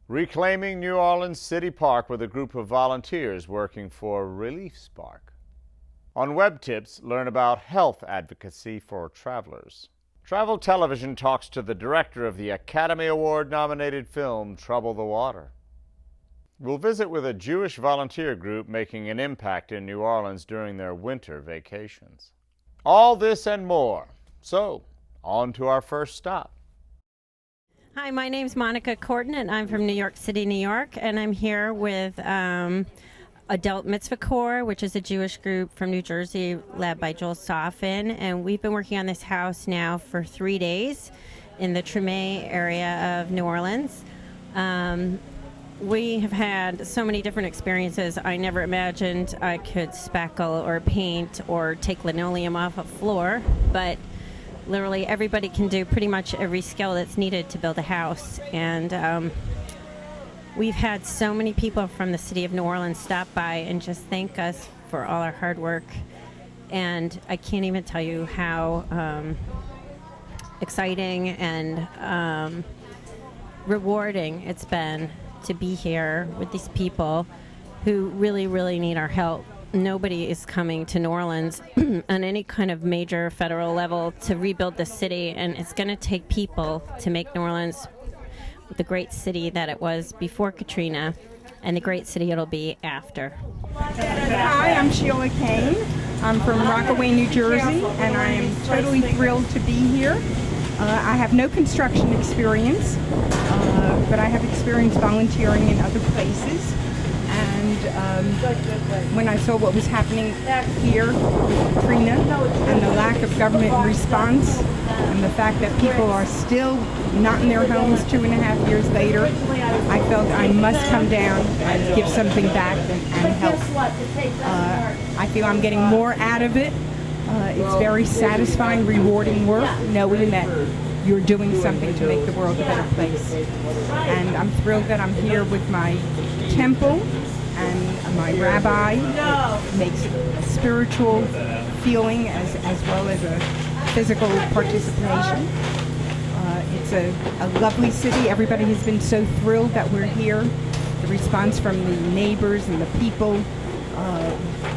Reclaiming New Orleans City Park with a group of volunteers working for Relief Spark. On Web Tips, learn about health advocacy for travelers. Travel Television talks to the director of the Academy Award-nominated film Trouble the Water. We'll visit with a Jewish volunteer group making an impact in New Orleans during their winter vacations. All this and more. So, on to our first stop. Hi, my name's Monica Corton, and I'm from New York City, New York, and I'm here with Adult Mitzvah Corps, which is a Jewish group from New Jersey led by Joel Soffin, and we've been working on this house now for 3 days in the Treme area of New Orleans. We have had so many different experiences. I never imagined I could spackle or paint or take linoleum off a floor, but literally everybody can do pretty much every skill that's needed to build a house. And we've had so many people from the city of New Orleans stop by and just thank us for all our hard work. And I can't even tell you how exciting and rewarding it's been to be here with these people who really, really need our help. Nobody is coming to New Orleans on any kind of major federal level to rebuild the city, and it's going to take people to make New Orleans the great city that it was before Katrina and the great city it'll be after. Hi, I'm Sheila Kane. I'm from Rockaway, New Jersey, and I am totally thrilled to be here. I have no construction experience, but I have experience volunteering in other places. And when I saw what was happening here with Katrina and the lack of government response and the fact that people are still not in their homes 2.5 years later, I felt I must come down and give something back and help. I feel I'm getting more out of it. It's very satisfying, rewarding work, knowing that you're doing something to make the world a better place. And I'm thrilled that I'm here with my temple and my rabbi. It makes a spiritual feeling as well as a physical participation. It's a lovely city. Everybody has been so thrilled that we're here. The response from the neighbors and the people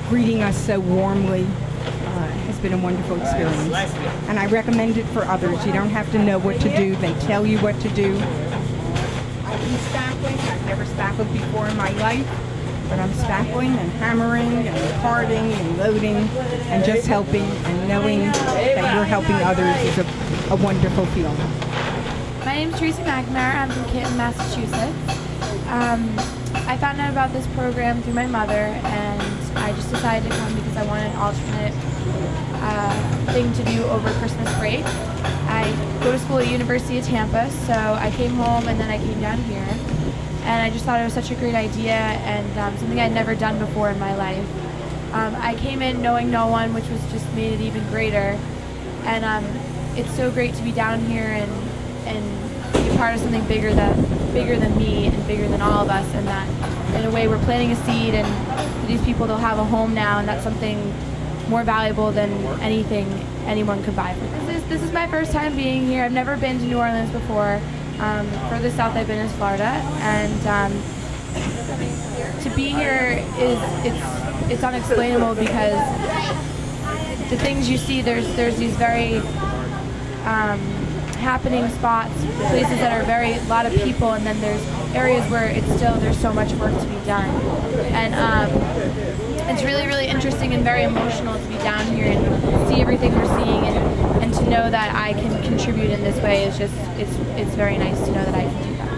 greeting us so warmly has been a wonderful experience. And I recommend it for others. You don't have to know what to do. They tell you what to do. I've been spackling. I've never spackled before in my life. But I'm spackling and hammering and carding and loading and just helping, and knowing that you're helping others is a wonderful feeling. My name is Teresa McNamara. I'm from Canton, Massachusetts. I found out about this program through my mother, and I just decided to come because I wanted an alternate thing to do over Christmas break. I go to school at University of Tampa, so I came home and then I came down here. And I just thought it was such a great idea and something I'd never done before in my life. I came in knowing no one, which was just made it even greater. And it's so great to be down here and be a part of something bigger than me and bigger than all of us. And that, in a way, we're planting a seed, and for these people, they'll have a home now, and that's something more valuable than anything anyone could buy for them. This is my first time being here. I've never been to New Orleans before. Further south I've been is Florida, and to be here it's unexplainable because the things you see, there's these very happening spots, places that are a lot of people, and then there's areas where there's so much work to be done, and it's really, really interesting and very emotional to be down here and see everything we're seeing, and to know that I can contribute in this way is just, it's very nice to know that I can do that.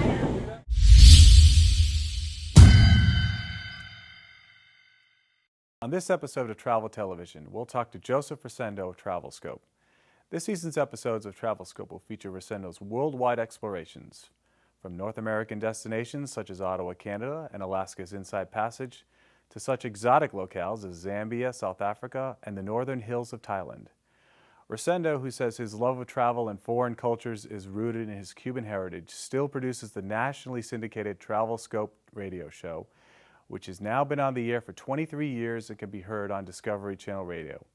On this episode of Travel Television, we'll talk to Joseph Rosendo of TravelScope. This season's episodes of TravelScope will feature Rosendo's worldwide explorations, from North American destinations such as Ottawa, Canada, and Alaska's Inside Passage, to such exotic locales as Zambia, South Africa, and the northern hills of Thailand. Rosendo, who says his love of travel and foreign cultures is rooted in his Cuban heritage, still produces the nationally syndicated TravelScope radio show, which has now been on the air for 23 years and can be heard on Discovery Channel Radio.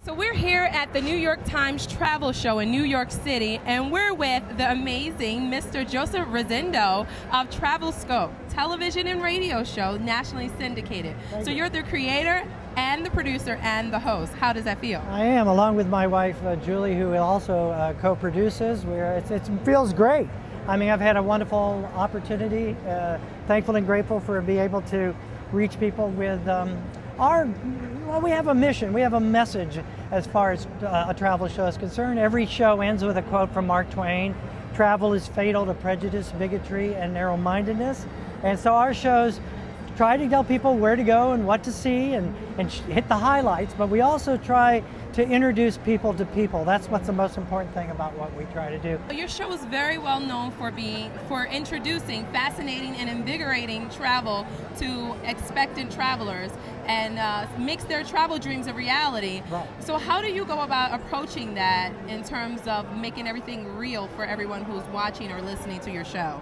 So we're here at the New York Times Travel Show in New York City, and we're with the amazing Mr. Joseph Rosendo of Travelscope, television and radio show, nationally syndicated. So you're the creator and the producer and the host. How does that feel? I am, along with my wife, Julie, who also co-produces. It feels great. I mean, I've had a wonderful opportunity, thankful and grateful for being able to reach people with we have a mission, we have a message as far as a travel show is concerned. Every show ends with a quote from Mark Twain: "Travel is fatal to prejudice, bigotry, and narrow-mindedness." And so our shows try to tell people where to go and what to see and hit the highlights, but we also try to introduce people to people. That's what's the most important thing about what we try to do. Your show is very well known for introducing fascinating and invigorating travel to expectant travelers and makes their travel dreams a reality. Right. So how do you go about approaching that in terms of making everything real for everyone who's watching or listening to your show?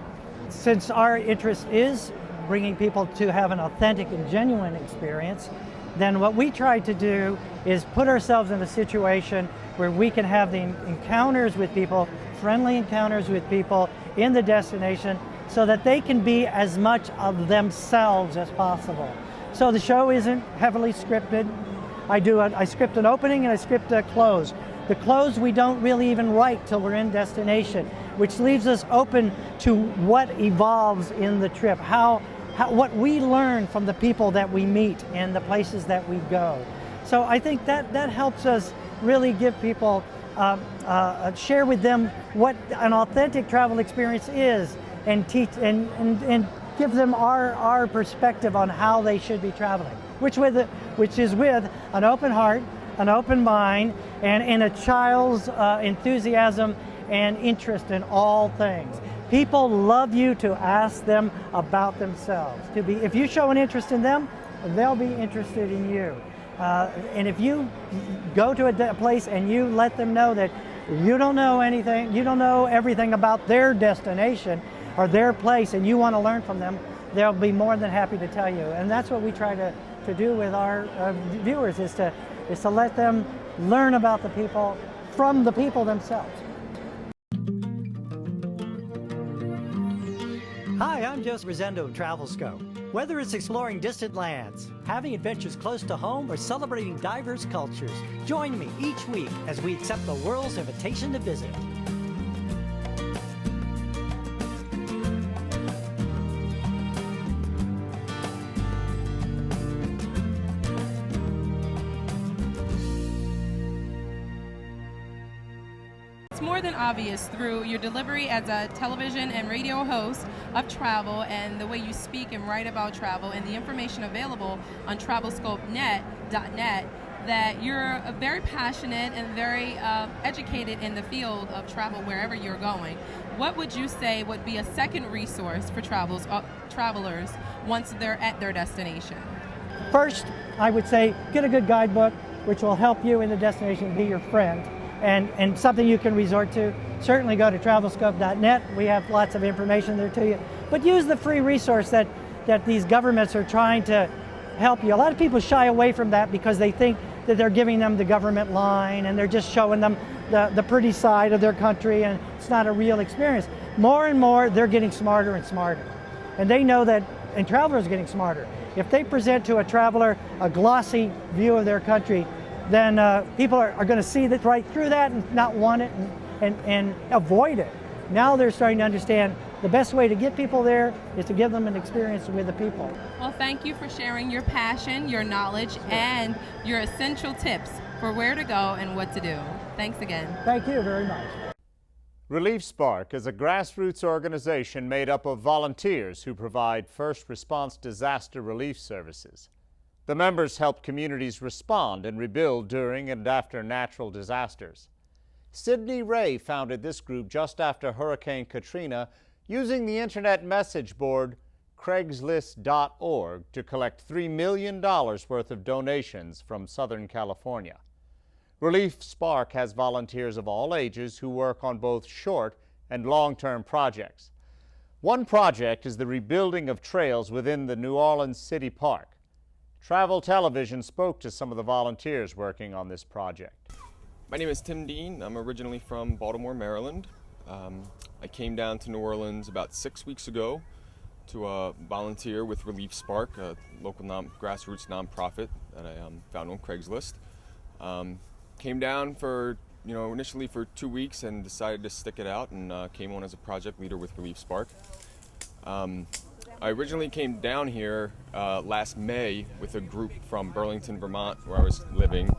Since our interest is bringing people to have an authentic and genuine experience, then what we try to do is put ourselves in a situation where we can have the encounters with people, friendly encounters with people in the destination, so that they can be as much of themselves as possible. So the show isn't heavily scripted. I script an opening and I script a close. The close we don't really even write till we're in destination, which leaves us open to what evolves in the trip, what we learn from the people that we meet and the places that we go. So I think that helps us really give people, share with them what an authentic travel experience is, and teach and give them our perspective on how they should be traveling, which is with an open heart, an open mind, and a child's enthusiasm and interest in all things. People love you to ask them about themselves. If you show an interest in them, they'll be interested in you. And if you go to a place and you let them know that you don't know anything, you don't know everything about their destination or their place, and you want to learn from them, they'll be more than happy to tell you. And that's what we try to do with our viewers, is to let them learn about the people from the people themselves. Hi, I'm Joseph Rosendo of Travelscope. Whether it's exploring distant lands, having adventures close to home, or celebrating diverse cultures, join me each week as we accept the world's invitation to visit. It's more than obvious through your delivery as a television and radio host of travel, and the way you speak and write about travel, and the information available on travelscope.net, that you're very passionate and very educated in the field of travel wherever you're going. What would you say would be a second resource for travelers once they're at their destination? First, I would say get a good guidebook, which will help you in the destination, be your friend, and something you can resort to. Certainly go to travelscope.net. We have lots of information there to you. But use the free resource that these governments are trying to help you. A lot of people shy away from that because they think that they're giving them the government line and they're just showing them the pretty side of their country, and it's not a real experience. More and more, they're getting smarter and smarter. And they know that, and travelers are getting smarter. If they present to a traveler a glossy view of their country, then people are going to see that right through that and not want it and avoid it. Now they're starting to understand the best way to get people there is to give them an experience with the people. Well, thank you for sharing your passion, your knowledge, and your essential tips for where to go and what to do. Thanks again. Thank you very much. Relief Spark is a grassroots organization made up of volunteers who provide first response disaster relief services. The members help communities respond and rebuild during and after natural disasters. Sydney Ray founded this group just after Hurricane Katrina using the internet message board Craigslist.org to collect $3 million worth of donations from Southern California. Relief Spark has volunteers of all ages who work on both short and long-term projects. One project is the rebuilding of trails within the New Orleans City Park. Travel Television spoke to some of the volunteers working on this project. My name is Tim Dean. I'm originally from Baltimore, Maryland. I came down to New Orleans about 6 weeks ago to volunteer with Relief Spark, a local grassroots nonprofit that I found on Craigslist. Came down for, initially for 2 weeks and decided to stick it out, and came on as a project leader with Relief Spark. I originally came down here last May with a group from Burlington, Vermont, where I was living.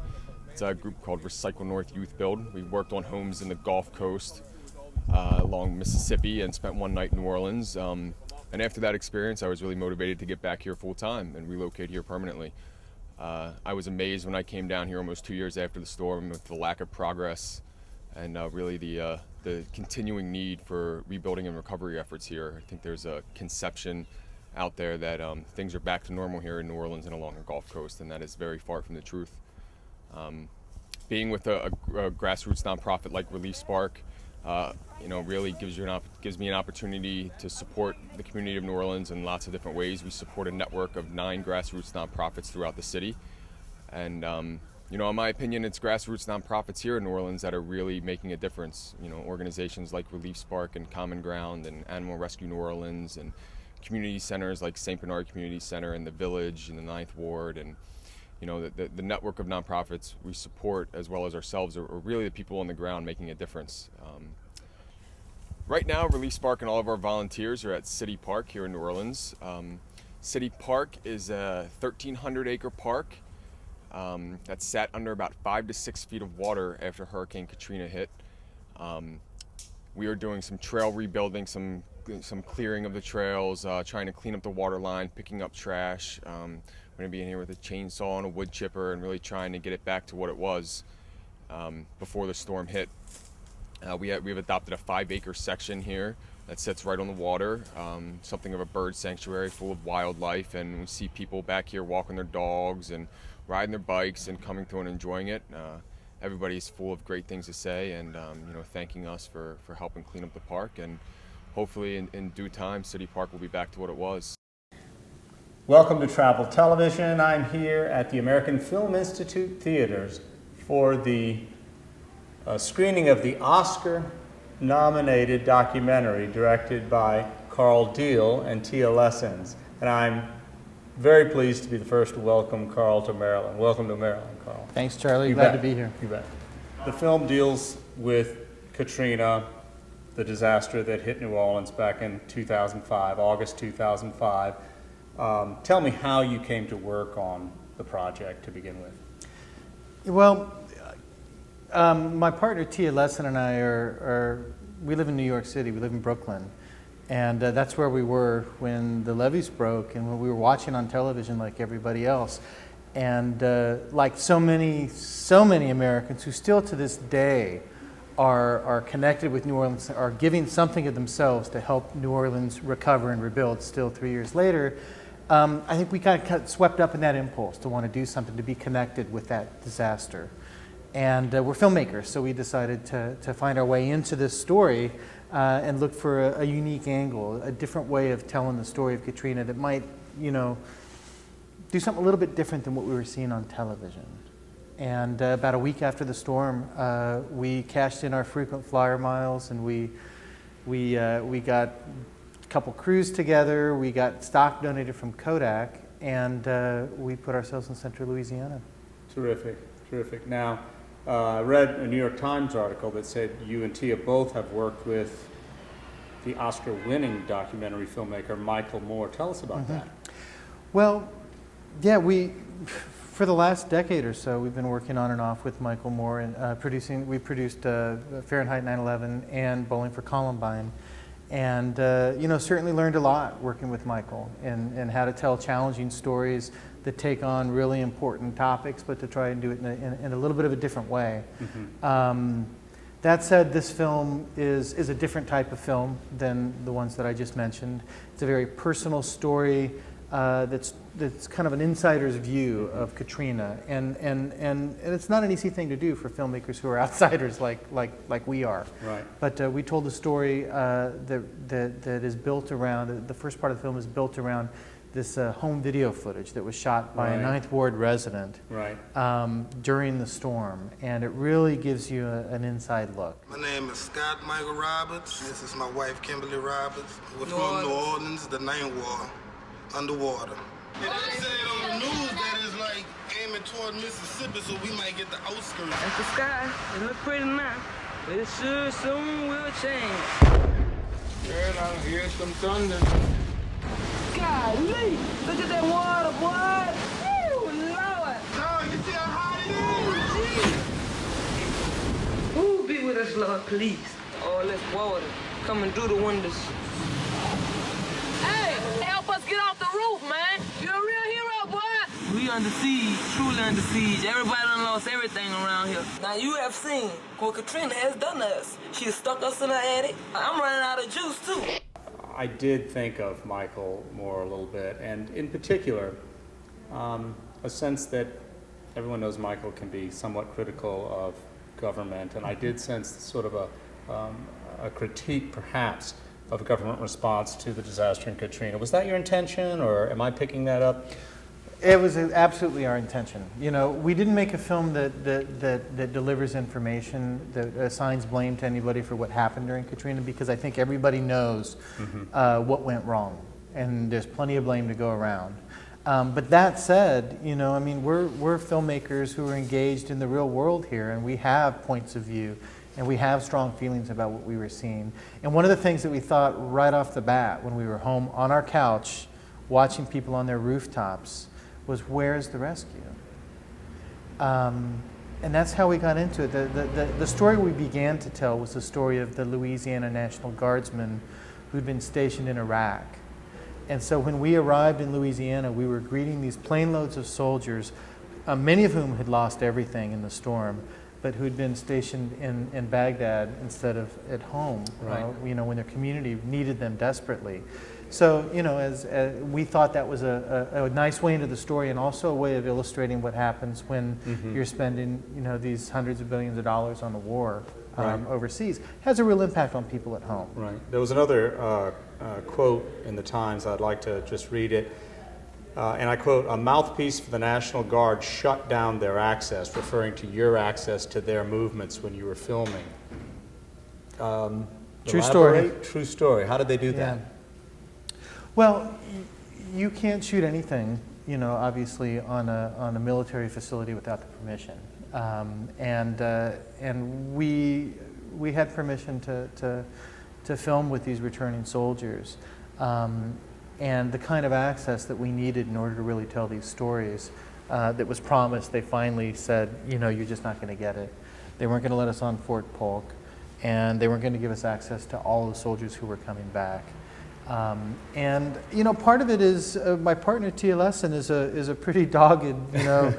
It's a group called Recycle North Youth Build. We worked on homes in the Gulf Coast along Mississippi and spent one night in New Orleans. And after that experience, I was really motivated to get back here full time and relocate here permanently. I was amazed when I came down here almost 2 years after the storm with the lack of progress and really the continuing need for rebuilding and recovery efforts here. I think there's a conception out there that things are back to normal here in New Orleans and along the Gulf Coast, and that is very far from the truth. Being with a grassroots nonprofit like Relief Spark, really gives me an opportunity to support the community of New Orleans in lots of different ways. We support a network of 9 grassroots nonprofits throughout the city, and in my opinion, it's grassroots nonprofits here in New Orleans that are really making a difference. Organizations like Relief Spark and Common Ground and Animal Rescue New Orleans, and community centers like St. Bernard Community Center and the Village in the 9th Ward, and the network of nonprofits we support, as well as ourselves, are really the people on the ground making a difference. Right now, Relief Spark and all of our volunteers are at City Park here in New Orleans. City Park is a 1,300-acre park that sat under about 5 to 6 feet of water after Hurricane Katrina hit. We are doing some trail rebuilding, some clearing of the trails, trying to clean up the water line, picking up trash. We're going to be in here with a chainsaw and a wood chipper and really trying to get it back to what it was before the storm hit. We've adopted a 5-acre section here that sits right on the water, something of a bird sanctuary full of wildlife, and we see people back here walking their dogs and riding their bikes and coming through and enjoying it. Everybody's full of great things to say and thanking us for helping clean up the park, and hopefully in due time City Park will be back to what it was. Welcome to Travel Television. I'm here at the American Film Institute Theaters for the screening of the Oscar-nominated documentary directed by Carl Deal and Tia Lessons. And I'm very pleased to be the first to welcome Carl to Maryland. Welcome to Maryland, Carl. Thanks, Charlie. You Glad bet. to be here. You bet. The film deals with Katrina, the disaster that hit New Orleans back in 2005, August 2005. Tell me how you came to work on the project to begin with. Well, my partner Tia Lesson and I we live in New York City, we live in Brooklyn, and that's where we were when the levees broke and when we were watching on television like everybody else. And like so many Americans who still to this day are connected with New Orleans, are giving something of themselves to help New Orleans recover and rebuild still 3 years later, I think we kind of got swept up in that impulse to want to do something, to be connected with that disaster. And we're filmmakers, so we decided to find our way into this story and look for a unique angle, a different way of telling the story of Katrina that might, do something a little bit different than what we were seeing on television. And about a week after the storm, we cashed in our frequent flyer miles, and we got a couple crews together. We got stock donated from Kodak, and we put ourselves in Central Louisiana. Terrific, terrific. Now, I read a New York Times article that said you and Tia both have worked with the Oscar-winning documentary filmmaker Michael Moore. Tell us about that. Well, yeah, for the last decade or so, we've been working on and off with Michael Moore and we produced Fahrenheit 9/11 and Bowling for Columbine, and certainly learned a lot working with Michael and how to tell challenging stories that take on really important topics, but to try and do it in a little bit of a different way. Mm-hmm. That said, this film is a different type of film than the ones that I just mentioned. It's a very personal story that's kind of an insider's view of Katrina, and it's not an easy thing to do for filmmakers who are outsiders like we are. Right. But we told a story that is built around, the first part of the film is built around home video footage that was shot by a Ninth Ward resident during the storm, and it really gives you an inside look. My name is Scott Michael Roberts. This is my wife, Kimberly Roberts. We're from New Orleans, the Ninth Ward, underwater. They said on the news that it's like aiming toward Mississippi, so we might get the outskirts. That's the sky. It look pretty now, but it sure soon will change. Girl, I hear some thunder. Golly, look at that water, boy. Woo, Lord. No, you see how hot it is? Ooh, be with us, Lord, please. All this water coming through the windows. Hey, help us get off the roof, man. You're a real hero, boy. We under siege, truly under siege. Everybody done lost everything around here. Now, you have seen what Katrina has done to us. She stuck us in the attic. I'm running out of juice, too. I did think of Michael Moore a little bit, and in particular, a sense that everyone knows Michael can be somewhat critical of government, and I did sense sort of a critique, perhaps, of government response to the disaster in Katrina. Was that your intention, or am I picking that up? It was absolutely our intention. You know, we didn't make a film that delivers information, that assigns blame to anybody for what happened during Katrina, because I think everybody knows what went wrong, and there's plenty of blame to go around. But that said, you know, I mean, we're filmmakers who are engaged in the real world here, and we have points of view, and we have strong feelings about what we were seeing. And one of the things that we thought right off the bat when we were home on our couch, watching people on their rooftops, was where's the rescue? And that's how we got into it. The story we began to tell was the story of the Louisiana National Guardsmen who'd been stationed in Iraq. And so when we arrived in Louisiana, we were greeting these plane loads of soldiers, many of whom had lost everything in the storm, but who'd been stationed in Baghdad instead of at home, you know, when their community needed them desperately. So, you know, as we thought that was a nice way into the story, and also a way of illustrating what happens when you're spending, you know, these hundreds of billions of dollars on the war overseas. It has a real impact on people at home. Right. There was another quote in the Times. I'd like to just read it. And I quote, "A mouthpiece for the National Guard shut down their access," referring to your access to their movements when you were filming. True story. True story. How did they do that? Well, you can't shoot anything, you know, obviously on a military facility without the permission, and we had permission to film with these returning soldiers, and the kind of access that we needed in order to really tell these stories that was promised. They finally said, you know, you're just not going to get it. They weren't going to let us on Fort Polk, and they weren't going to give us access to all the soldiers who were coming back. And you know, part of it is my partner Tia Lesson is a pretty dogged, you know,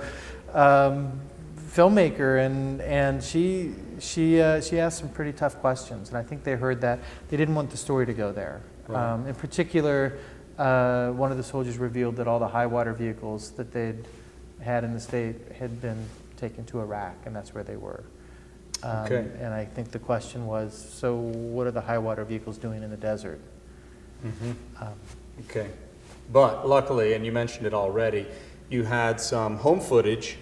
filmmaker, and she asked some pretty tough questions, and I think they heard that they didn't want the story to go there. In particular, one of the soldiers revealed that all the high water vehicles that they'd had in the state had been taken to Iraq, and that's where they were. And I think the question was, so what are the high water vehicles doing in the desert? Okay. But luckily, and you mentioned it already, you had some home footage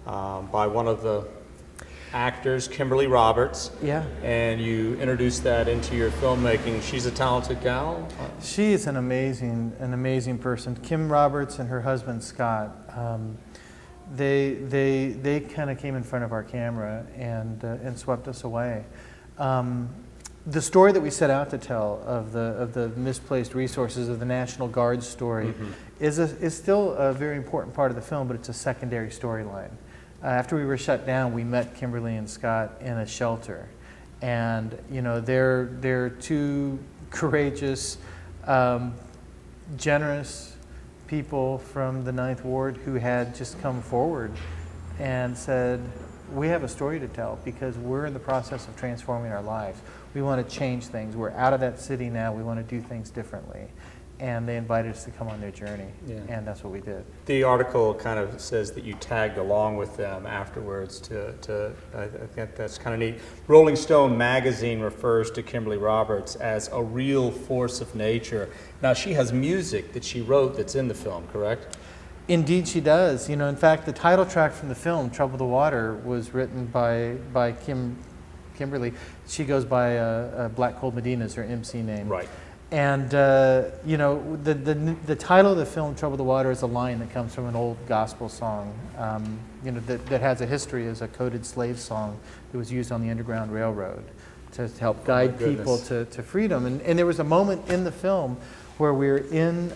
by one of the actors, Kimberly Roberts. Yeah. And you introduced that into your filmmaking. She's a talented gal. She is an amazing person. Kim Roberts and her husband Scott. They kind of came in front of our camera and swept us away. The story that we set out to tell of the misplaced resources of the National Guard's story is still a very important part of the film, but it's a secondary storyline. After we were shut down, we met Kimberly and Scott in a shelter, and you know they're two courageous, generous people from the Ninth Ward who had just come forward and said, we have a story to tell because we're in the process of transforming our lives. We want to change things. We're out of that city now. We want to do things differently. and they invited us to come on their journey, Yeah. and that's what we did. The article kind of says that you tagged along with them afterwards I think that's kind of neat. Rolling Stone magazine refers to Kimberly Roberts as a real force of nature. Now, she has music that she wrote that's in the film, correct? Indeed she does. You know, in fact, the title track from the film, Trouble the Water, was written by Kimberly. She goes by Black Cold Medina is her MC name. Right. And, you know, the title of the film, Trouble the Water, is a line that comes from an old gospel song, you know, that has a history as a coded slave song that was used on the Underground Railroad to help guide people to freedom. And there was a moment in the film where we were in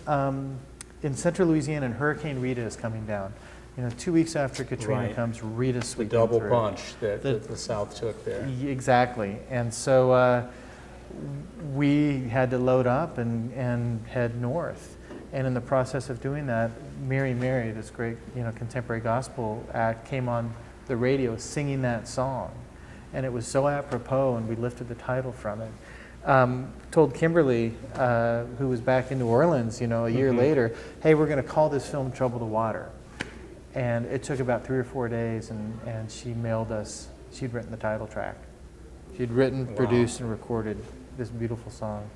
central Louisiana and Hurricane Rita is coming down. You know, 2 weeks after Katrina comes, Rita sweeping through. The double through. punch that the South took there. Exactly. And so we had to load up and head north. And in the process of doing that, Mary Mary, this great, you know, contemporary gospel act, came on the radio singing that song. And it was so apropos, and we lifted the title from it. Told Kimberly, who was back in New Orleans, you know, a year later, hey, we're going to call this film Trouble the Water. And it took about 3 or 4 days, and she mailed us, she'd written the title track. She'd written, produced, and recorded this beautiful song.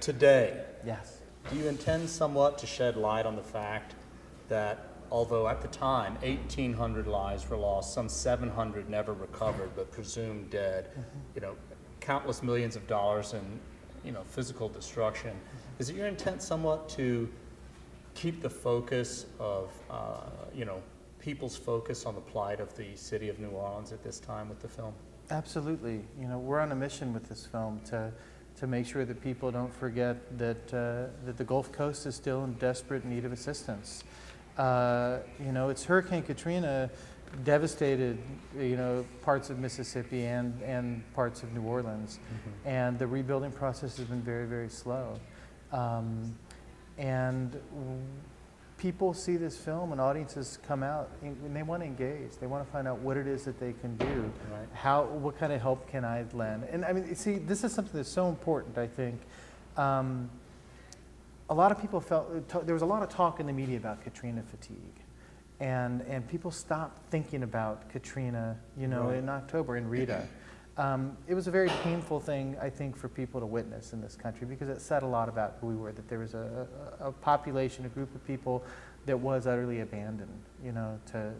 Today, yes, do you intend somewhat to shed light on the fact that although at the time 1,800 lives were lost, some 700 never recovered but presumed dead, you know, countless millions of dollars in, you know, physical destruction, is it your intent somewhat to keep the focus of, you know, people's focus on the plight of the city of New Orleans at this time with the film? Absolutely. You know, we're on a mission with this film to make sure that people don't forget that that the Gulf Coast is still in desperate need of assistance. You know, it's Hurricane Katrina devastated, you know, parts of Mississippi and parts of New Orleans, and the rebuilding process has been very, very slow. And people see this film, and audiences come out and they want to engage. They want to find out what it is that they can do. Right. What kind of help can I lend? And I mean, see, this is something that's so important, I think. A lot of people felt, there was a lot of talk in the media about Katrina fatigue. And people stopped thinking about Katrina, you know, in October, in Rita. It was a very painful thing, I think, for people to witness in this country, because it said a lot about who we were, that there was a population, a group of people that was utterly abandoned, you know, to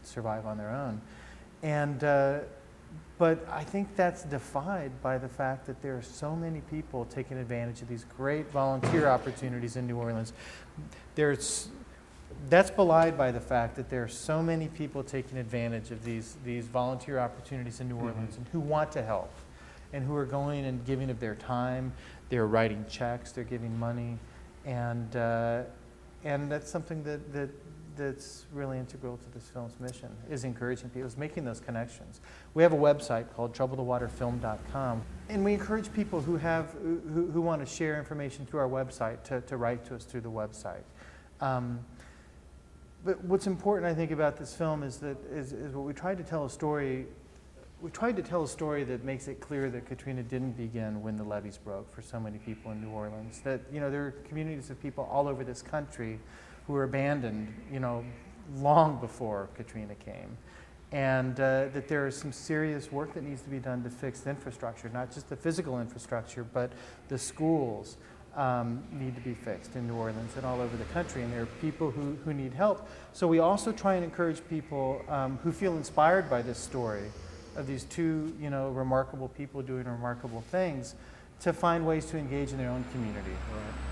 survive on their own. And, but I think that's defied by the fact that there are so many people taking advantage of these great volunteer opportunities in New Orleans. That's belied by the fact that there are so many people taking advantage of these volunteer opportunities in New Orleans and who want to help and who are going and giving of their time, they're writing checks, they're giving money, and that's something that's really integral to this film's mission, is encouraging people, is making those connections. We have a website called TroubleTheWaterFilm.com, and we encourage people who want to share information through our website to write to us through the website. But what's important, I think, about this film is what we tried to tell a story. We tried to tell a story that makes it clear that Katrina didn't begin when the levees broke for so many people in New Orleans. That, you know, there are communities of people all over this country who were abandoned, you know, long before Katrina came, and that there is some serious work that needs to be done to fix the infrastructure, not just the physical infrastructure, but the schools. Need to be fixed in New Orleans and all over the country, and there are people who need help. So we also try and encourage people who feel inspired by this story of these two, you know, remarkable people doing remarkable things, to find ways to engage in their own community,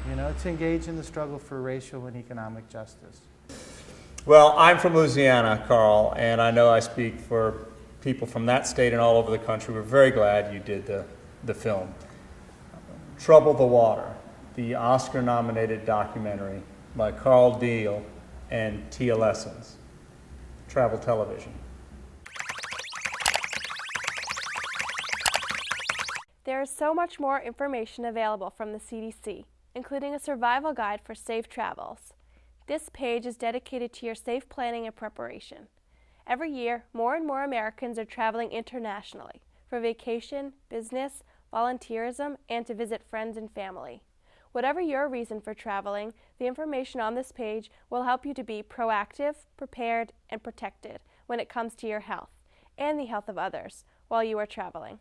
you know, to engage in the struggle for racial and economic justice. Well, I'm from Louisiana, Carl, and I know I speak for people from that state and all over the country. We're very glad you did the film. Trouble the Water, the Oscar-nominated documentary by Carl Deal and Tia Lessons. Travel Television. There is so much more information available from the CDC, including a survival guide for safe travels. This page is dedicated to your safe planning and preparation. Every year, more and more Americans are traveling internationally for vacation, business, volunteerism, and to visit friends and family. Whatever your reason for traveling, the information on this page will help you to be proactive, prepared, and protected when it comes to your health and the health of others while you are traveling.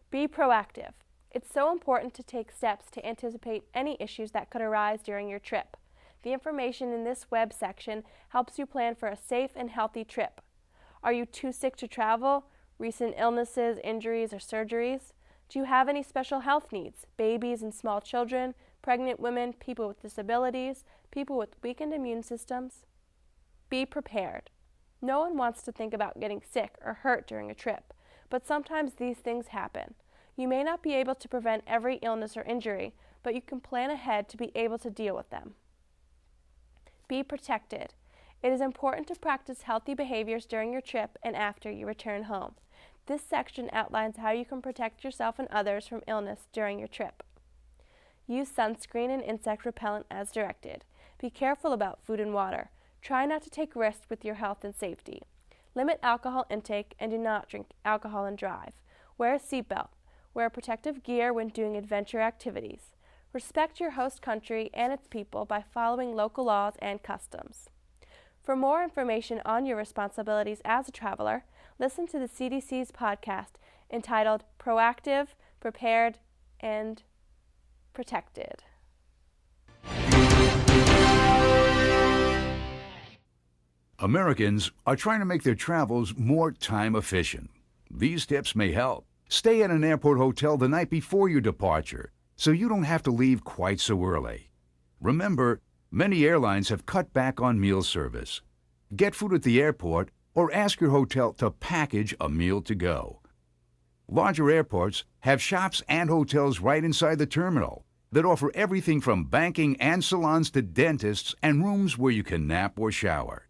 Be proactive. It's so important to take steps to anticipate any issues that could arise during your trip. The information in this web section helps you plan for a safe and healthy trip. Are you too sick to travel? Recent illnesses, injuries, or surgeries? Do you have any special health needs? Babies and small children, pregnant women, people with disabilities, people with weakened immune systems? Be prepared. No one wants to think about getting sick or hurt during a trip, but sometimes these things happen. You may not be able to prevent every illness or injury, but you can plan ahead to be able to deal with them. Be protected. It is important to practice healthy behaviors during your trip and after you return home. This section outlines how you can protect yourself and others from illness during your trip. Use sunscreen and insect repellent as directed. Be careful about food and water. Try not to take risks with your health and safety. Limit alcohol intake and do not drink alcohol and drive. Wear a seatbelt. Wear protective gear when doing adventure activities. Respect your host country and its people by following local laws and customs. For more information on your responsibilities as a traveler, listen to the CDC's podcast entitled Proactive, Prepared, and Protected. Americans are trying to make their travels more time efficient. These tips may help. Stay at an airport hotel the night before your departure, so you don't have to leave quite so early. Remember, many airlines have cut back on meal service. Get food at the airport or ask your hotel to package a meal to go. Larger airports have shops and hotels right inside the terminal that offer everything from banking and salons to dentists and rooms where you can nap or shower.